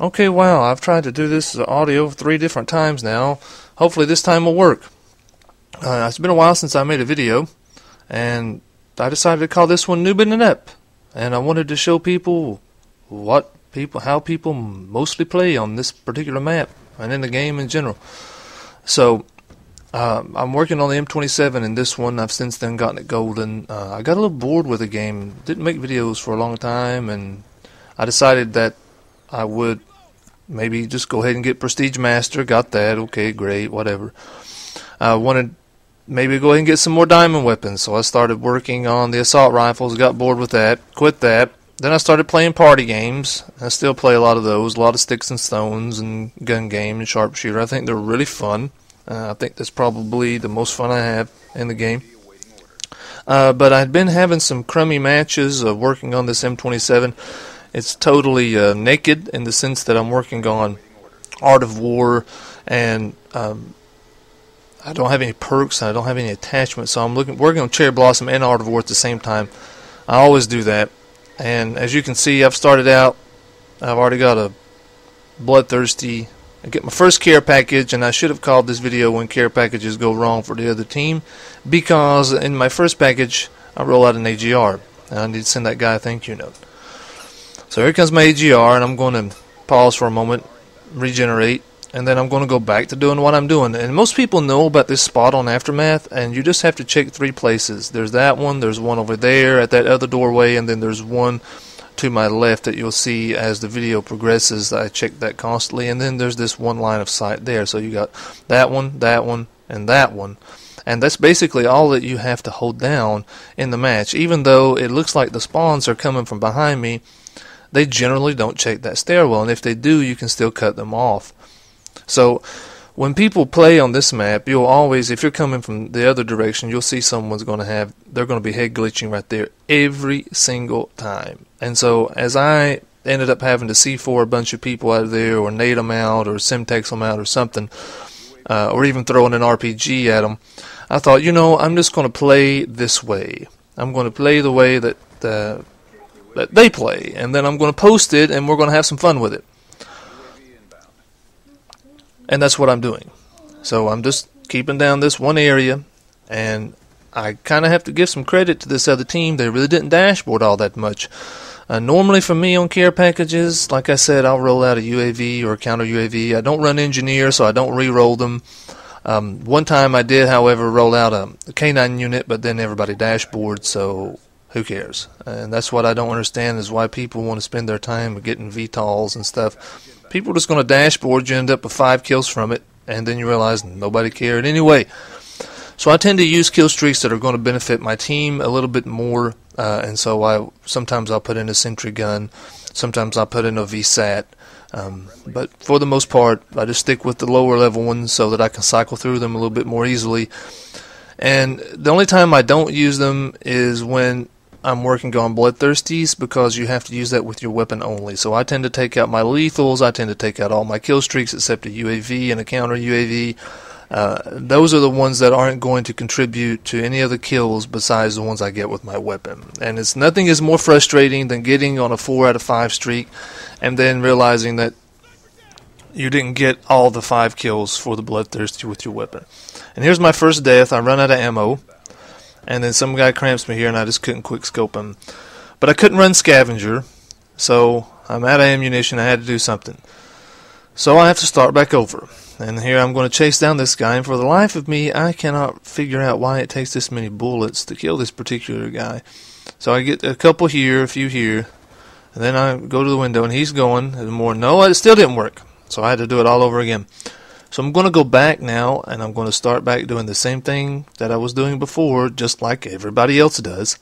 Okay, wow, I've tried to do this audio 3 different times now. Hopefully this time will work. It's been a while since I made a video, and I decided to call this one Noobin and Ep. And I wanted to show people how people mostly play on this particular map and in the game in general. So I'm working on the M27 in this one. I've since then gotten it golden. I got a little bored with the game. Didn't make videos for a long time, and I decided that I would maybe just go ahead and get Prestige Master. Got that. Okay, great, whatever. I wanted maybe go ahead and get some more diamond weapons, so I started working on the assault rifles. Got bored with that, quit that. Then I started playing party games. I still play a lot of those, a lot of sticks and stones and gun game and sharpshooter. I think they're really fun. I think that's probably the most fun I have in the game. But I'd been having some crummy matches working on this M27. It's totally naked in the sense that I'm working on Art of War, and I don't have any perks, and I don't have any attachments, so I'm working on Cherry Blossom and Art of War at the same time. I always do that. And as you can see, I've already got a Bloodthirsty. I get my first care package, and I should have called this video when care packages go wrong for the other team, because in my first package I roll out an AGR, and I need to send that guy a thank you note. So here comes my AGR, and I'm going to pause for a moment, regenerate, and then I'm going to go back to doing what I'm doing. And most people know about this spot on Aftermath, and you just have to check 3 places. There's that one, there's one over there at that other doorway, and then there's one to my left that you'll see as the video progresses. I check that constantly, and then there's this one line of sight there. So you got that one, and that one. And that's basically all that you have to hold down in the match. Even though it looks like the spawns are coming from behind me, they generally don't check that stairwell, and if they do, you can still cut them off. So when people play on this map, you'll always, if you're coming from the other direction, you'll see they're going to be head glitching right there every single time. And so as I ended up having to C4 a bunch of people out of there, or nade them out, or Simtex them out, or something, or even throwing an RPG at them, I thought, I'm just going to play this way. I'm going to play the way that they play, and then I'm going to post it, and we're going to have some fun with it. And that's what I'm doing. So I'm just keeping down this one area, and I kind of have to give some credit to this other team. They really didn't dashboard all that much. Normally for me on care packages, like I said, I'll roll out a UAV or a counter UAV. I don't run engineer, so I don't re-roll them. One time I did, however, roll out a K9 unit, but then everybody dashboard, so who cares? And that's what I don't understand, is why people want to spend their time getting VTOLs and stuff. People are just going to dashboard, you end up with 5 kills from it, and then you realize nobody cared anyway. So I tend to use kill streaks that are going to benefit my team a little bit more, and so sometimes I'll put in a sentry gun, sometimes I'll put in a VSAT, but for the most part I just stick with the lower level ones so that I can cycle through them a little bit more easily. And the only time I don't use them is when I'm working on Bloodthirsties, because you have to use that with your weapon only. So I tend to take out my lethals, I tend to take out all my kill streaks except a UAV and a counter UAV. Those are the ones that aren't going to contribute to any other kills besides the ones I get with my weapon. And nothing is more frustrating than getting on a 4 out of 5 streak and then realizing that you didn't get all the 5 kills for the Bloodthirsty with your weapon. And here's my first death. I run out of ammo, and then some guy cramps me here, and I just couldn't quick scope him. But I couldn't run scavenger, so I'm out of ammunition. I had to do something. So I have to start back over. And here I'm going to chase down this guy, and for the life of me, I cannot figure out why it takes this many bullets to kill this particular guy. So I get a couple here, a few here, and then I go to the window, and he's going, and more. No, it still didn't work. So I had to do it all over again. So I'm going to go back now, and I'm going to start back doing the same thing that I was doing before, just like everybody else does.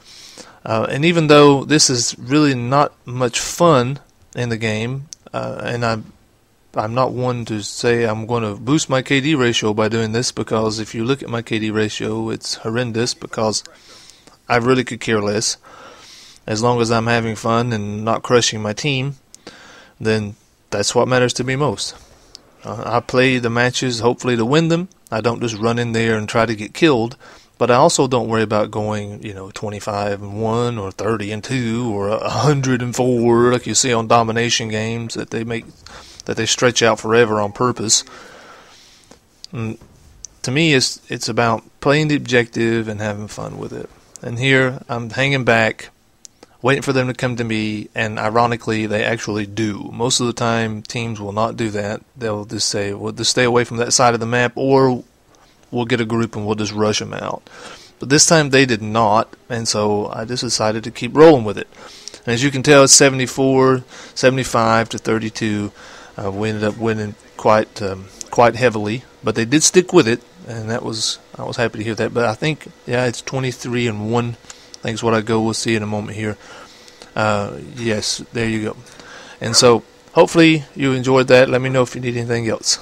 And even though this is really not much fun in the game, and I'm not one to say I'm going to boost my KD ratio by doing this, because if you look at my KD ratio, it's horrendous, because I really could care less. As long as I'm having fun and not crushing my team, then that's what matters to me most. I play the matches hopefully to win them. I don't just run in there and try to get killed, but I also don't worry about going 25-1 or 30-2 or 104 like you see on domination games that they make that they stretch out forever on purpose. And to me, it's about playing the objective and having fun with it. And here, I'm hanging back, waiting for them to come to me, and ironically, they actually do. Most of the time, teams will not do that. They'll just say, well, just stay away from that side of the map, or we'll get a group and we'll just rush them out. But this time they did not, and so I just decided to keep rolling with it. And as you can tell, it's 74, 75 to 32. We ended up winning quite heavily, but they did stick with it, and I was happy to hear that. But I think, yeah, it's 23-1. I think is what I go. We'll see in a moment here. Yes, there you go. And so hopefully you enjoyed that. Let me know if you need anything else.